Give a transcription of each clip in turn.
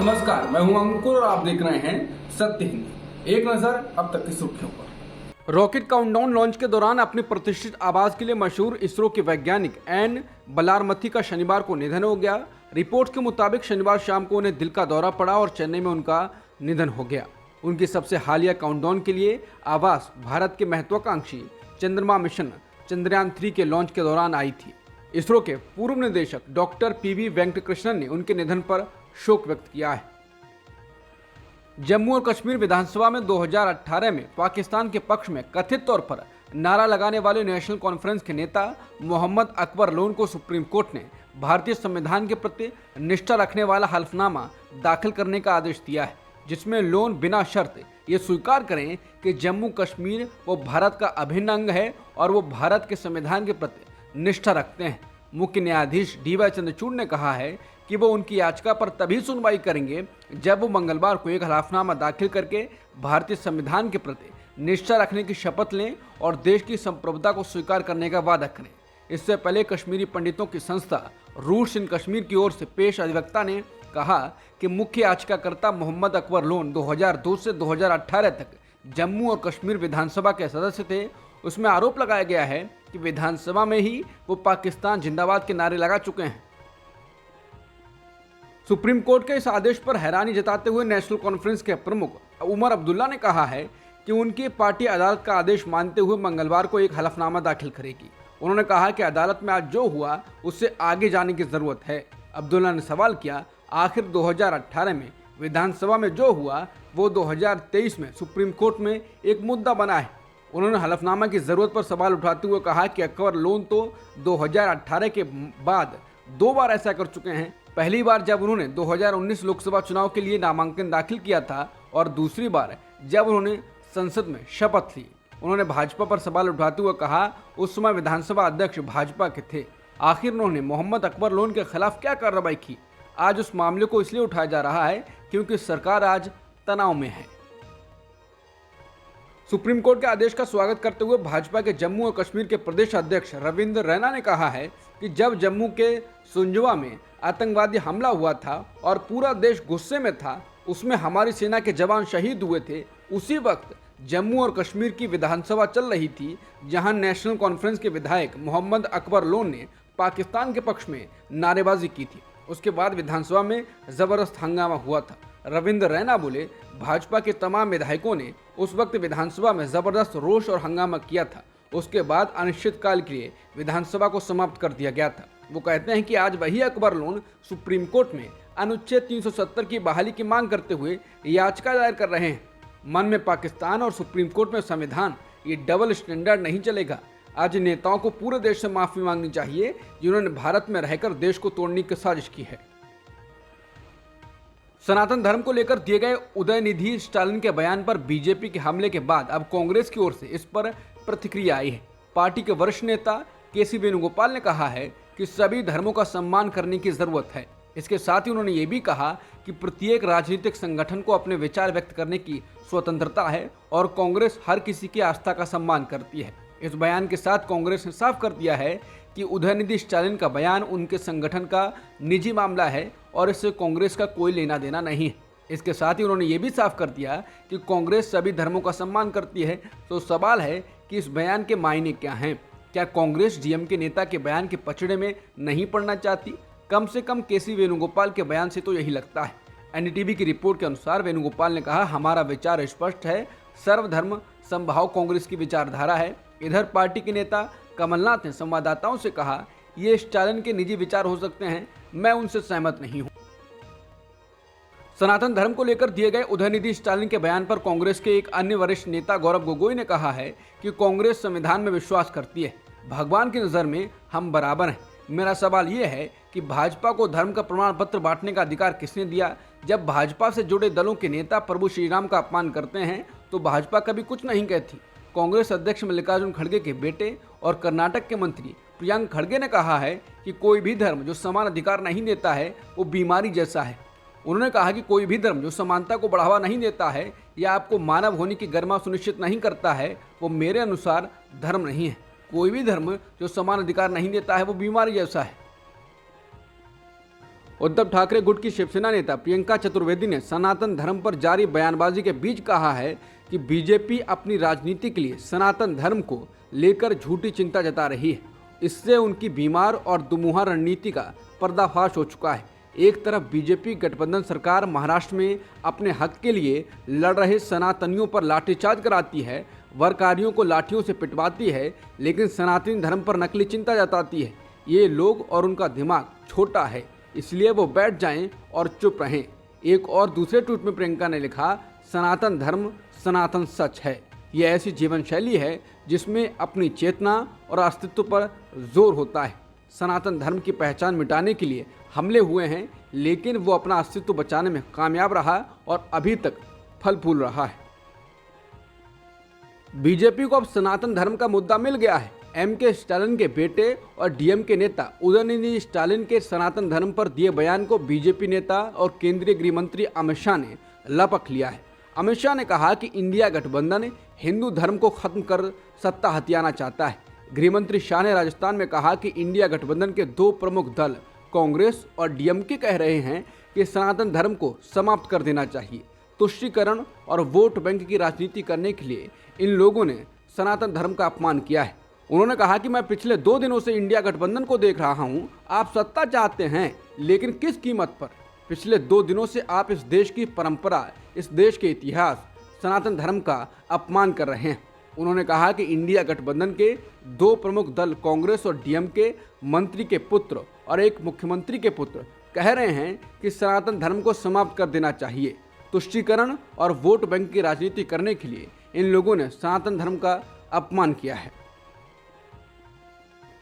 नमस्कार, मैं हूं अंकुर और आप देख रहे हैं सत्य हिंद। एक नजर अब तक की सुर्खियों पर। रॉकेट काउंटडाउन लॉन्च के दौरान अपनी प्रतिष्ठित आवाज के लिए मशहूर इसरो के वैज्ञानिक एन बलारमथी का शनिवार को निधन हो गया। रिपोर्ट के मुताबिक शनिवार शाम को उन्हें दिल का दौरा पड़ा और चेन्नई में उनका निधन हो गया। उनकी सबसे हालिया काउंटडाउन के लिए आवाज भारत के महत्वाकांक्षी चंद्रमा मिशन चंद्रयान 3 के लॉन्च के दौरान आई थी। इसरो के पूर्व निदेशक डॉक्टर पीवी वेंकटकृष्णन ने उनके निधन पर शोक व्यक्त किया है। जम्मू और कश्मीर विधानसभा में 2018 में पाकिस्तान के पक्ष में कथित तौर पर नारा लगाने वाले नेशनल कॉन्फ्रेंस के नेता मोहम्मद अकबर लोन को सुप्रीम कोर्ट ने भारतीय संविधान के प्रति निष्ठा रखने वाला हल्फनामा दाखिल करने का आदेश दिया है, जिसमें लोन बिना शर्त ये स्वीकार करें कि जम्मू कश्मीर वो भारत का अभिन्न अंग है और वो भारत के संविधान के प्रति निष्ठा रखते हैं। मुख्य न्यायाधीश डीवाई चंद्रचूड़ ने कहा है कि वो उनकी याचिका पर तभी सुनवाई करेंगे जब वो मंगलवार को एक हलफनामा दाखिल करके भारतीय संविधान के प्रति निष्ठा रखने की शपथ लें और देश की संप्रभुता को स्वीकार करने का वादा करें। इससे पहले कश्मीरी पंडितों की संस्था रूट्स इन कश्मीर की ओर से पेश अधिवक्ता ने कहा कि मुख्य याचिकाकर्ता मोहम्मद अकबर लोन 2002 से 2018 तक जम्मू और कश्मीर विधानसभा के सदस्य थे। उसमें आरोप लगाया गया है कि विधानसभा में ही वो पाकिस्तान जिंदाबाद के नारे लगा चुके हैं। सुप्रीम कोर्ट के इस आदेश पर हैरानी जताते हुए नेशनल कॉन्फ्रेंस के प्रमुख उमर अब्दुल्ला ने कहा है कि उनकी पार्टी अदालत का आदेश मानते हुए मंगलवार को एक हलफनामा दाखिल करेगी। उन्होंने कहा कि अदालत में आज जो हुआ उससे आगे जाने की जरूरत है। अब्दुल्ला ने सवाल किया, आखिर 2018 में विधानसभा में जो हुआ वो 2023 में सुप्रीम कोर्ट में एक मुद्दा बना है। उन्होंने हलफनामा की जरूरत पर सवाल उठाते हुए कहा कि अकबर लोन तो 2018 के बाद 2 बार ऐसा कर चुके हैं। पहली बार जब उन्होंने 2019 लोकसभा चुनाव के लिए नामांकन दाखिल किया था और दूसरी बार जब उन्होंने संसद में शपथ ली। उन्होंने भाजपा पर सवाल उठाते हुए कहा उस समय विधानसभा अध्यक्ष भाजपा के थे। आखिर उन्होंने मोहम्मद अकबर लोन के खिलाफ क्या कार्रवाई की? आज उस मामले को इसलिए उठाया जा रहा है क्योंकि सरकार आज तनाव में है। सुप्रीम कोर्ट के आदेश का स्वागत करते हुए भाजपा के जम्मू और कश्मीर के प्रदेश अध्यक्ष रविंद्र रैना ने कहा है कि जब जम्मू के सुंजवा में आतंकवादी हमला हुआ था और पूरा देश गुस्से में था, उसमें हमारी सेना के जवान शहीद हुए थे। उसी वक्त जम्मू और कश्मीर की विधानसभा चल रही थी जहां नेशनल कॉन्फ्रेंस के विधायक मोहम्मद अकबर लोन ने पाकिस्तान के पक्ष में नारेबाजी की थी। उसके बाद विधानसभा में जबरदस्त हंगामा हुआ था। रविंद्र रैना बोले, भाजपा के तमाम विधायकों ने उस वक्त विधानसभा में जबरदस्त रोष और हंगामा किया था। उसके बाद अनिश्चितकाल के लिए विधानसभा को समाप्त कर दिया गया था। वो कहते हैं कि आज वही अकबर लोन सुप्रीम कोर्ट में अनुच्छेद 370 की बहाली की मांग करते हुए याचिका दायर कर रहे हैं। मन में पाकिस्तान और सुप्रीम कोर्ट में संविधान, ये डबल स्टैंडर्ड नहीं चलेगा। आज नेताओं को पूरे देश से माफी मांगनी चाहिए जिन्होंने भारत में रहकर देश को तोड़ने की साजिश की है। सनातन धर्म को लेकर दिए गए उदयनिधि स्टालिन के बयान पर बीजेपी के हमले के बाद अब कांग्रेस की ओर से इस पर प्रतिक्रिया आई है। पार्टी के वरिष्ठ नेता केसी वेणुगोपाल ने कहा है कि सभी धर्मों का सम्मान करने की जरूरत है। इसके साथ ही उन्होंने ये भी कहा कि प्रत्येक राजनीतिक संगठन को अपने विचार व्यक्त करने की स्वतंत्रता है और कांग्रेस हर किसी की आस्था का सम्मान करती है। इस बयान के साथ कांग्रेस ने साफ कर दिया है कि उदयनिधि स्टालिन का बयान उनके संगठन का निजी मामला है और इससे कांग्रेस का कोई लेना देना नहीं है। इसके साथ ही उन्होंने ये भी साफ कर दिया कि कांग्रेस सभी धर्मों का सम्मान करती है। तो सवाल है कि इस बयान के मायने क्या हैं? क्या कांग्रेस डीएम के नेता के बयान के पचड़े में नहीं पड़ना चाहती? कम से कम केसी वेणुगोपाल के बयान से तो यही लगता है। एनडीटीवी की रिपोर्ट के अनुसार वेणुगोपाल ने कहा, हमारा विचार स्पष्ट है, सर्वधर्म समभाव कांग्रेस की विचारधारा है। इधर पार्टी के नेता कमलनाथ ने संवाददाताओं से कहा, ये स्टालिन के निजी विचार हो सकते हैं, मैं उनसे सहमत नहीं हूं। सनातन धर्म को लेकर दिए गए उदयनिधि स्टालिन के बयान पर कांग्रेस के एक अन्य वरिष्ठ नेता गौरव गोगोई ने कहा है कि कांग्रेस संविधान में विश्वास करती है। भगवान की नज़र में हम बराबर हैं। मेरा सवाल ये है कि भाजपा को धर्म का प्रमाण पत्र बांटने का अधिकार किसने दिया? जब भाजपा से जुड़े दलों के नेता प्रभु श्रीराम का अपमान करते हैं तो भाजपा कभी कुछ नहीं कहती। कांग्रेस अध्यक्ष मल्लिकार्जुन खड़गे के बेटे और कर्नाटक के मंत्री प्रियंक खड़गे ने कहा है कि कोई भी धर्म जो समान अधिकार नहीं देता है वो बीमारी जैसा है। उन्होंने कहा कि कोई भी धर्म जो समानता को बढ़ावा नहीं देता है या आपको मानव होने की गरिमा सुनिश्चित नहीं करता है वो मेरे अनुसार धर्म नहीं है। कोई भी धर्म जो समान अधिकार नहीं देता है वो बीमारी जैसा है। उद्धव ठाकरे गुट की शिवसेना नेता प्रियंका चतुर्वेदी ने सनातन धर्म पर जारी बयानबाजी के बीच कहा है कि बीजेपी अपनी राजनीति के लिए सनातन धर्म को लेकर झूठी चिंता जता रही है। इससे उनकी बीमार और दुमुहा रणनीति का पर्दाफाश हो चुका है। एक तरफ बीजेपी गठबंधन सरकार महाराष्ट्र में अपने हक के लिए लड़ रहे सनातनियों पर लाठीचार्ज कराती है, वरकारियों को लाठियों से पिटवाती है, लेकिन सनातनी धर्म पर नकली चिंता जताती है। ये लोग और उनका दिमाग छोटा है, इसलिए वो बैठ जाएं और चुप रहें। एक और दूसरे ट्वीट में प्रियंका ने लिखा, सनातन धर्म सनातन सच है। ये ऐसी जीवन शैली है जिसमें अपनी चेतना और अस्तित्व पर जोर होता है। सनातन धर्म की पहचान मिटाने के लिए हमले हुए हैं, लेकिन वो अपना अस्तित्व बचाने में कामयाब रहा और अभी तक फल फूल रहा है। बीजेपी को अब सनातन धर्म का मुद्दा मिल गया है। एमके स्टालिन के बेटे और डीएमके नेता उदयनिधि स्टालिन के सनातन धर्म पर दिए बयान को बीजेपी नेता और केंद्रीय गृह मंत्री अमित शाह ने लपक लिया है। अमित शाह ने कहा कि इंडिया गठबंधन हिंदू धर्म को खत्म कर सत्ता हथियाना चाहता है। गृह मंत्री शाह ने राजस्थान में कहा कि इंडिया गठबंधन के दो प्रमुख दल कांग्रेस और डीएमके कह रहे हैं कि सनातन धर्म को समाप्त कर देना चाहिए। तुष्टीकरण और वोट बैंक की राजनीति करने के लिए इन लोगों ने सनातन धर्म का अपमान किया है। उन्होंने कहा कि मैं पिछले 2 दिनों से इंडिया गठबंधन को देख रहा हूं। आप सत्ता चाहते हैं, लेकिन किस कीमत पर? पिछले 2 दिनों से आप इस देश की परंपरा, इस देश के इतिहास, सनातन धर्म का अपमान कर रहे हैं। उन्होंने कहा कि इंडिया गठबंधन के 2 प्रमुख दल कांग्रेस और डीएमके मंत्री के पुत्र और एक मुख्यमंत्री के पुत्र कह रहे हैं कि सनातन धर्म को समाप्त कर देना चाहिए। तुष्टीकरण और वोट बैंक की राजनीति करने के लिए इन लोगों ने सनातन धर्म का अपमान किया है।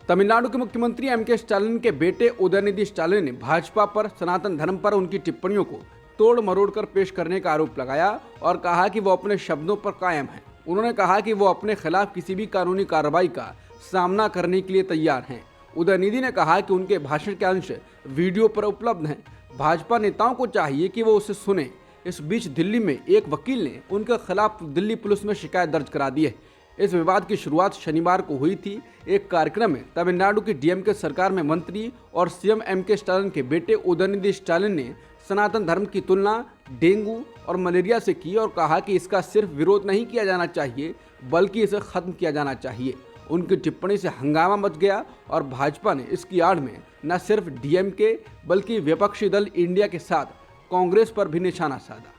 तमिलनाडु के मुख्यमंत्री एमके स्टालिन के बेटे उदयनिधि स्टालिन ने भाजपा पर सनातन धर्म पर उनकी टिप्पणियों को तोड़ मरोड़ कर पेश करने का आरोप लगाया और कहा कि वो अपने शब्दों पर कायम है। उन्होंने कहा कि वो अपने खिलाफ किसी भी कानूनी कार्रवाई का सामना करने के लिए तैयार हैं। उदयनिधि ने कहा कि उनके भाषण के अंश वीडियो पर उपलब्ध हैं। भाजपा नेताओं को चाहिए कि वो उसे सुने। इस बीच दिल्ली में एक वकील ने उनके खिलाफ दिल्ली पुलिस में शिकायत दर्ज करा दी है। इस विवाद की शुरुआत शनिवार को हुई थी। एक कार्यक्रम में तमिलनाडु की डीएमके सरकार में मंत्री और सीएम एमके स्टालिन के बेटे उदयनिधि स्टालिन ने सनातन धर्म की तुलना डेंगू और मलेरिया से की और कहा कि इसका सिर्फ विरोध नहीं किया जाना चाहिए, बल्कि इसे खत्म किया जाना चाहिए। उनकी टिप्पणी से हंगामा मच गया और भाजपा ने इसकी आड़ में न सिर्फ डीएमके बल्कि विपक्षी दल इंडिया के साथ कांग्रेस पर भी निशाना साधा।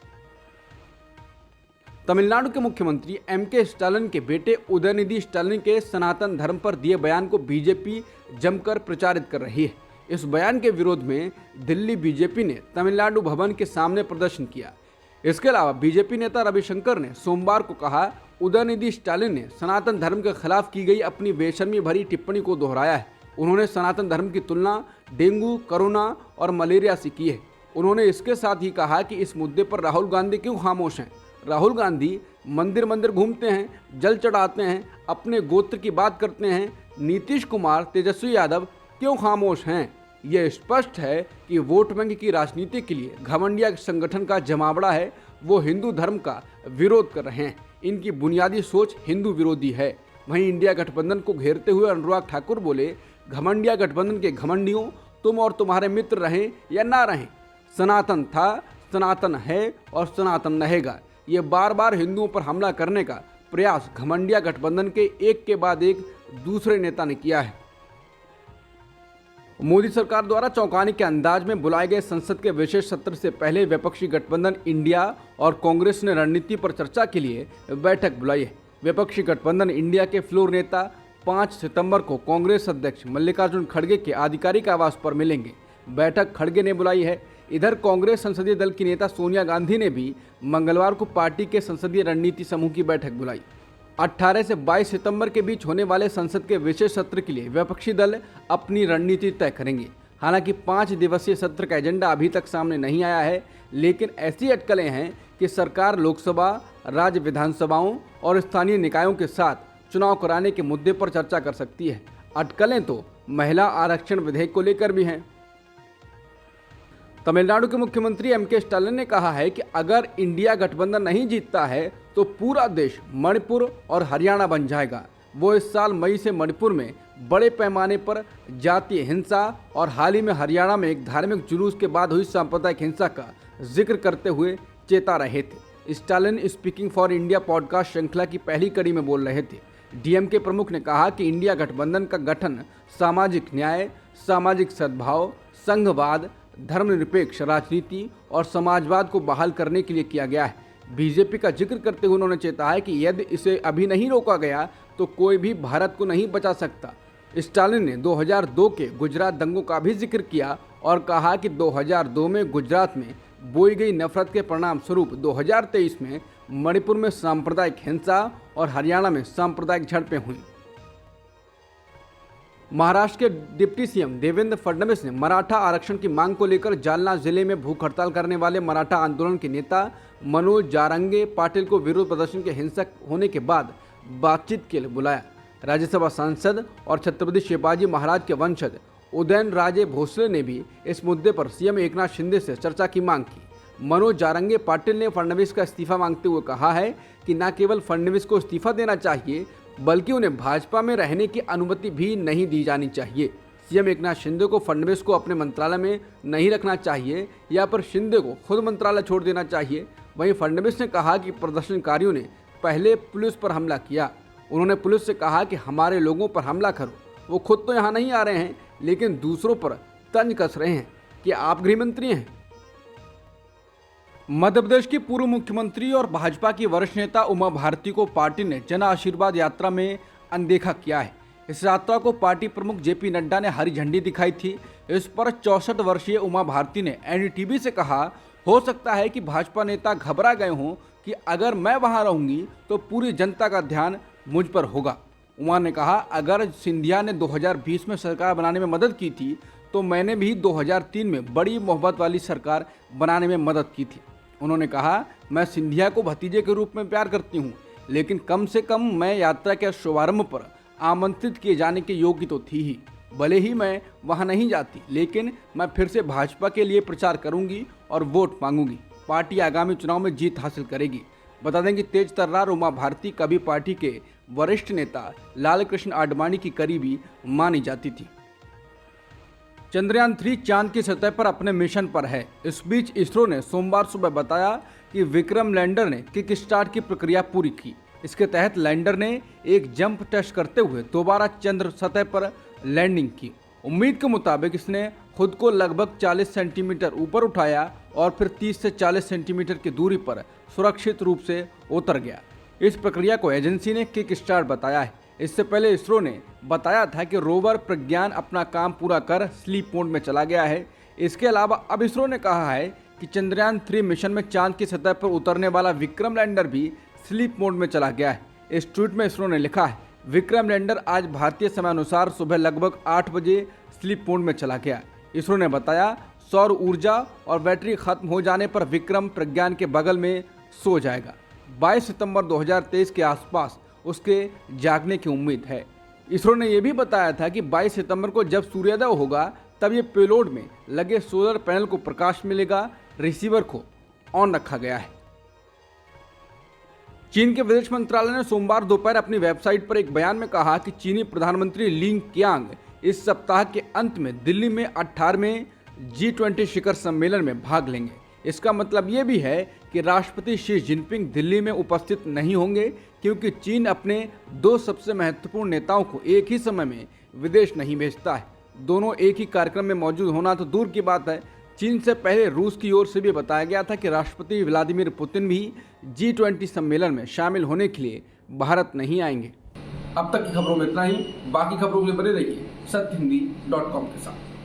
तमिलनाडु के मुख्यमंत्री एमके स्टालिन के बेटे उदयनिधि स्टालिन के सनातन धर्म पर दिए बयान को बीजेपी जमकर प्रचारित कर रही है। इस बयान के विरोध में दिल्ली बीजेपी ने तमिलनाडु भवन के सामने प्रदर्शन किया। इसके अलावा बीजेपी नेता रविशंकर ने सोमवार को कहा, उदयनिधि स्टालिन ने सनातन धर्म के खिलाफ की गई अपनी बेशर्मी भरी टिप्पणी को दोहराया है। उन्होंने सनातन धर्म की तुलना डेंगू, कोरोना और मलेरिया से की है। उन्होंने इसके साथ ही कहा कि इस मुद्दे पर राहुल गांधी क्यों खामोश हैं। राहुल गांधी मंदिर मंदिर घूमते हैं, जल चढ़ाते हैं, अपने गोत्र की बात करते हैं। नीतीश कुमार, तेजस्वी यादव क्यों खामोश हैं? यह स्पष्ट है कि वोट बैंक की राजनीति के लिए घमंडिया संगठन का जमावड़ा है। वो हिंदू धर्म का विरोध कर रहे हैं। इनकी बुनियादी सोच हिंदू विरोधी है। वहीं इंडिया गठबंधन को घेरते हुए अनुराग ठाकुर बोले, घमंडिया गठबंधन के घमंडियों, तुम और तुम्हारे मित्र रहें या ना रहें, सनातन था, सनातन है और सनातन रहेगा। ये बार बार हिंदुओं पर हमला करने का प्रयास घमंडिया गठबंधन के एक के बाद एक दूसरे नेता ने किया है। मोदी सरकार द्वारा चौंकाने के अंदाज में बुलाए गए संसद के विशेष सत्र से पहले विपक्षी गठबंधन इंडिया और कांग्रेस ने रणनीति पर चर्चा के लिए बैठक बुलाई है। विपक्षी गठबंधन इंडिया के फ्लोर नेता 5 सितंबर को कांग्रेस अध्यक्ष मल्लिकार्जुन खड़गे के आधिकारिक आवास पर मिलेंगे। बैठक खड़गे ने बुलाई है। इधर कांग्रेस संसदीय दल की नेता सोनिया गांधी ने भी मंगलवार को पार्टी के संसदीय रणनीति समूह की बैठक बुलाई। 18 से 22 सितंबर के बीच होने वाले संसद के विशेष सत्र के लिए विपक्षी दल अपनी रणनीति तय करेंगे। हालांकि 5 दिवसीय सत्र का एजेंडा अभी तक सामने नहीं आया है, लेकिन ऐसी अटकलें हैं कि सरकार लोकसभा, राज्य विधानसभाओं और स्थानीय निकायों के साथ चुनाव कराने के मुद्दे पर चर्चा कर सकती है। अटकलें तो महिला आरक्षण विधेयक को लेकर भी हैं। तमिलनाडु के मुख्यमंत्री एमके स्टालिन ने कहा है कि अगर इंडिया गठबंधन नहीं जीतता है तो पूरा देश मणिपुर और हरियाणा बन जाएगा। वो इस साल मई से मणिपुर में बड़े पैमाने पर जातीय हिंसा और हाल ही में हरियाणा में एक धार्मिक जुलूस के बाद हुई सांप्रदायिक हिंसा का जिक्र करते हुए चेता रहे थे। Stalin speaking for India podcast श्रृंखला की पहली कड़ी में बोल रहे थे। डीएमके प्रमुख ने कहा कि इंडिया गठबंधन का गठन सामाजिक न्याय, सामाजिक सद्भाव, संघवाद, धर्मनिरपेक्ष राजनीति और समाजवाद को बहाल करने के लिए किया गया है। बीजेपी का जिक्र करते हुए उन्होंने चेताया कि यदि इसे अभी नहीं रोका गया तो कोई भी भारत को नहीं बचा सकता। स्टालिन ने 2002 के गुजरात दंगों का भी जिक्र किया और कहा कि 2002 में गुजरात में बोई गई नफरत के परिणाम स्वरूप 2023 में मणिपुर में सांप्रदायिक हिंसा और हरियाणा में सांप्रदायिक झड़पें हुई। महाराष्ट्र के डिप्टी सीएम देवेंद्र फडणवीस ने मराठा आरक्षण की मांग को लेकर जालना जिले में भूख हड़ताल करने वाले मराठा आंदोलन के नेता मनोज जारंगे पाटिल को विरोध प्रदर्शन के हिंसक होने के बाद बातचीत के लिए बुलाया। राज्यसभा सांसद और छत्रपति शिवाजी महाराज के वंशज उदयन राजे भोसले ने भी इस मुद्दे पर सीएम एकनाथ शिंदे से चर्चा की मांग की। मनोज जारंगे पाटिल ने फडणवीस का इस्तीफा मांगते हुए कहा है कि न केवल फडणवीस को इस्तीफा देना चाहिए बल्कि उन्हें भाजपा में रहने की अनुमति भी नहीं दी जानी चाहिए। सीएम एकनाथ शिंदे को फडणवीस को अपने मंत्रालय में नहीं रखना चाहिए या फिर शिंदे को खुद मंत्रालय छोड़ देना चाहिए। वहीं फडणवीस ने कहा कि प्रदर्शनकारियों ने पहले पुलिस पर हमला किया। उन्होंने पुलिस से कहा कि हमारे लोगों पर हमला करो। वो खुद तो यहाँ नहीं आ रहे हैं लेकिन दूसरों पर तंज कस रहे हैं कि आप गृहमंत्री हैं। मध्य प्रदेश की पूर्व मुख्यमंत्री और भाजपा की वरिष्ठ नेता उमा भारती को पार्टी ने जन आशीर्वाद यात्रा में अनदेखा किया है। इस यात्रा को पार्टी प्रमुख जेपी नड्डा ने हरी झंडी दिखाई थी। इस पर 64 वर्षीय उमा भारती ने एनडीटीवी से कहा, हो सकता है कि भाजपा नेता घबरा गए हों कि अगर मैं वहां रहूंगी तो पूरी जनता का ध्यान मुझ पर होगा। उमा ने कहा, अगर सिंधिया ने 2020 में सरकार बनाने में मदद की थी तो मैंने भी 2003 में बड़ी मोहब्बत वाली सरकार बनाने में मदद की थी। उन्होंने कहा, मैं सिंधिया को भतीजे के रूप में प्यार करती हूँ लेकिन कम से कम मैं यात्रा के शुभारंभ पर आमंत्रित किए जाने के योग्य तो थी ही। भले ही मैं वहां नहीं जाती लेकिन मैं फिर से भाजपा के लिए प्रचार करूंगी और वोट मांगूंगी। पार्टी आगामी चुनाव में जीत हासिल करेगी। बता दें कि तेज तर्रार उमा भारती कभी पार्टी के वरिष्ठ नेता लालकृष्ण आडवाणी की करीबी मानी जाती थी। चंद्रयान 3 चांद की सतह पर अपने मिशन पर है। इस बीच इसरो ने सोमवार सुबह बताया कि विक्रम लैंडर ने किक स्टार्ट की प्रक्रिया पूरी की। इसके तहत लैंडर ने एक जंप टेस्ट करते हुए दोबारा चंद्र सतह पर लैंडिंग की। उम्मीद के मुताबिक इसने खुद को लगभग 40 सेंटीमीटर ऊपर उठाया और फिर 30 से 40 सेंटीमीटर की दूरी पर सुरक्षित रूप से उतर गया। इस प्रक्रिया को एजेंसी ने किक स्टार्ट बताया है। इससे पहले इसरो ने बताया था कि रोवर प्रज्ञान अपना काम पूरा कर स्लीप मोड में चला गया है। इसके अलावा अब इसरो ने कहा है कि चंद्रयान 3 मिशन में चांद की सतह पर उतरने वाला विक्रम लैंडर भी स्लीप मोड में चला गया है। इस ट्वीट में इसरो ने लिखा है, विक्रम लैंडर आज भारतीय समय अनुसार सुबह लगभग 8 बजे स्लीप मोड में चला गया। इसरो ने बताया, सौर ऊर्जा और बैटरी खत्म हो जाने पर विक्रम प्रज्ञान के बगल में सो जाएगा। 22 सितंबर 2023 के आसपास उसके जागने की उम्मीद है। इसरो ने यह भी बताया था कि 22 सितंबर को जब सूर्योदय होगा तब ये पेलोड में लगे सोलर पैनल को प्रकाश मिलेगा। रिसीवर को ऑन रखा गया है। चीन के विदेश मंत्रालय ने सोमवार दोपहर अपनी वेबसाइट पर एक बयान में कहा कि चीनी प्रधानमंत्री ली क्यांग इस सप्ताह के अंत में दिल्ली में 18वें G20 शिखर सम्मेलन में भाग लेंगे। इसका मतलब ये भी है कि राष्ट्रपति शी जिनपिंग दिल्ली में उपस्थित नहीं होंगे क्योंकि चीन अपने 2 सबसे महत्वपूर्ण नेताओं को एक ही समय में विदेश नहीं भेजता है। दोनों एक ही कार्यक्रम में मौजूद होना तो दूर की बात है, चीन से पहले रूस की ओर से भी बताया गया था कि राष्ट्रपति व्लादिमीर पुतिन भी G20 सम्मेलन में शामिल होने के लिए भारत नहीं आएंगे। अब तक की खबरों में इतना ही। बाकी खबरों के लिए बने रहिए सत्यहिंदी.com के साथ।